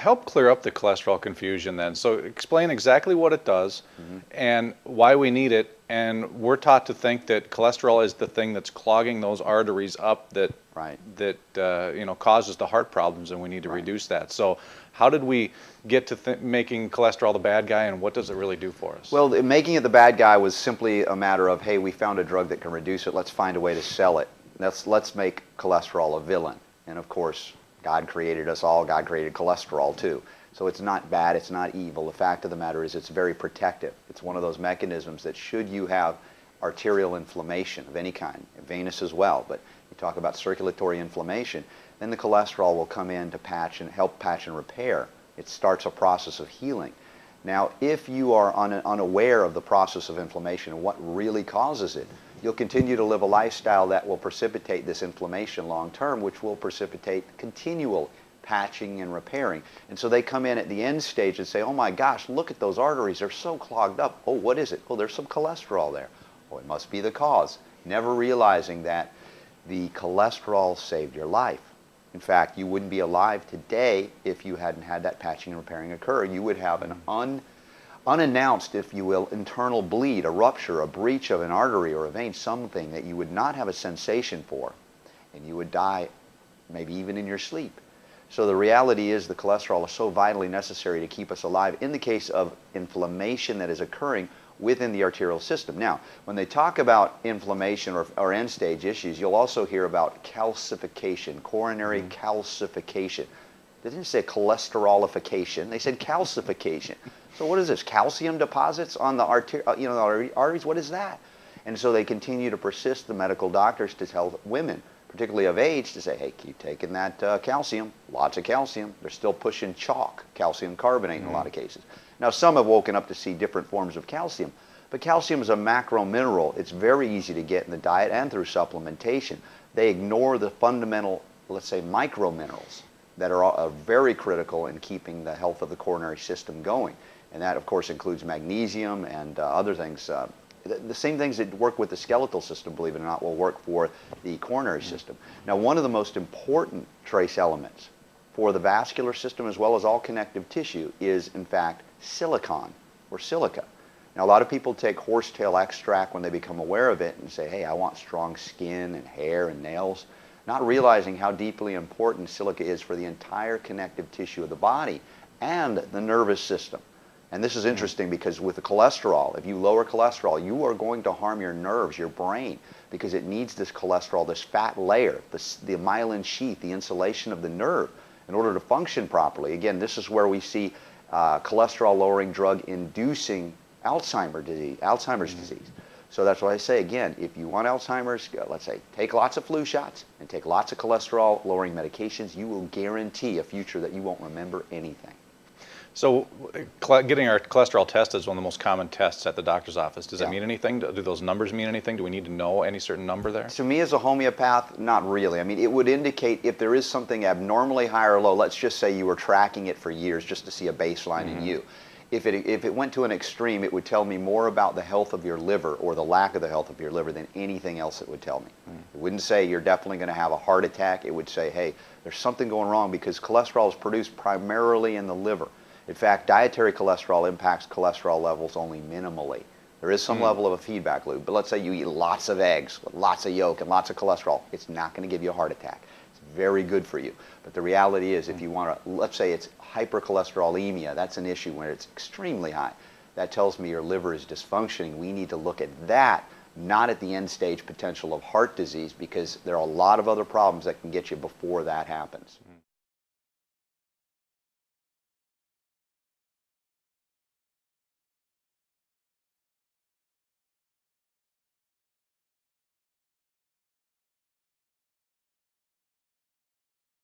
help clear up the cholesterol confusion then. So explain exactly what it does and why we need it. And we're taught to think that cholesterol is the thing that's clogging those arteries up that causes the heart problems, and we need to reduce that. So how did we get to making cholesterol the bad guy, and what does it really do for us? Well, making it the bad guy was simply a matter of, hey, we found a drug that can reduce it. Let's find a way to sell it. Let's make cholesterol a villain. And of course, God created us all. God created cholesterol too. So it's not bad, it's not evil. The fact of the matter is it's very protective. It's one of those mechanisms that should you have arterial inflammation of any kind, venous as well, but you talk about circulatory inflammation, then the cholesterol will come in to help patch and repair. It starts a process of healing. Now, if you are unaware of the process of inflammation and what really causes it, you'll continue to live a lifestyle that will precipitate this inflammation long term, which will precipitate continual patching and repairing. And so they come in at the end stage and say, oh my gosh, look at those arteries, they're so clogged up. Oh, what is it? Oh, there's some cholesterol there. Oh, it must be the cause. Never realizing that the cholesterol saved your life. In fact, you wouldn't be alive today if you hadn't had that patching and repairing occur. You would have an unannounced, if you will, internal bleed, a rupture, a breach of an artery or a vein, something that you would not have a sensation for, and you would die maybe even in your sleep. So the reality is the cholesterol is so vitally necessary to keep us alive in the case of inflammation that is occurring within the arterial system. Now, when they talk about inflammation or end-stage issues, you'll also hear about calcification, coronary calcification. They didn't say cholesterolification, they said calcification. So what is this, calcium deposits on the arteries? What is that? And so they continue to persist, the medical doctors, to tell women, particularly of age, to say, hey, keep taking that calcium, lots of calcium. They're still pushing chalk, calcium carbonate in a lot of cases. Now, some have woken up to see different forms of calcium, but calcium is a macro mineral. It's very easy to get in the diet and through supplementation. They ignore the fundamental, let's say, micro minerals that are very critical in keeping the health of the coronary system going. And that, of course, includes magnesium and other things. The same things that work with the skeletal system, believe it or not, will work for the coronary system. Now, one of the most important trace elements for the vascular system as well as all connective tissue is, in fact, silicon or silica. Now, a lot of people take horsetail extract when they become aware of it and say, hey, I want strong skin and hair and nails, not realizing how deeply important silica is for the entire connective tissue of the body and the nervous system. And this is interesting because with the cholesterol, if you lower cholesterol, you are going to harm your nerves, your brain, because it needs this cholesterol, this fat layer, the myelin sheath, the insulation of the nerve, in order to function properly. Again, this is where we see cholesterol-lowering drug inducing Alzheimer's disease. So that's why I say, again, if you want Alzheimer's, let's say, take lots of flu shots and take lots of cholesterol-lowering medications. You will guarantee a future that you won't remember anything. So getting our cholesterol tested is one of the most common tests at the doctor's office. Does it mean anything? Do those numbers mean anything? Do we need to know any certain number there? To me as a homeopath, not really. I mean, it would indicate if there is something abnormally high or low. Let's just say you were tracking it for years just to see a baseline in you. If it went to an extreme, it would tell me more about the health of your liver or the lack of the health of your liver than anything else it would tell me. It wouldn't say you're definitely going to have a heart attack. It would say, hey, there's something going wrong because cholesterol is produced primarily in the liver. In fact, dietary cholesterol impacts cholesterol levels only minimally. There is some level of a feedback loop, but let's say you eat lots of eggs with lots of yolk and lots of cholesterol. It's not going to give you a heart attack. It's very good for you. But the reality is if you want to, let's say it's hypercholesterolemia, that's an issue when it's extremely high. That tells me your liver is dysfunctioning. We need to look at that, not at the end stage potential of heart disease, because there are a lot of other problems that can get you before that happens.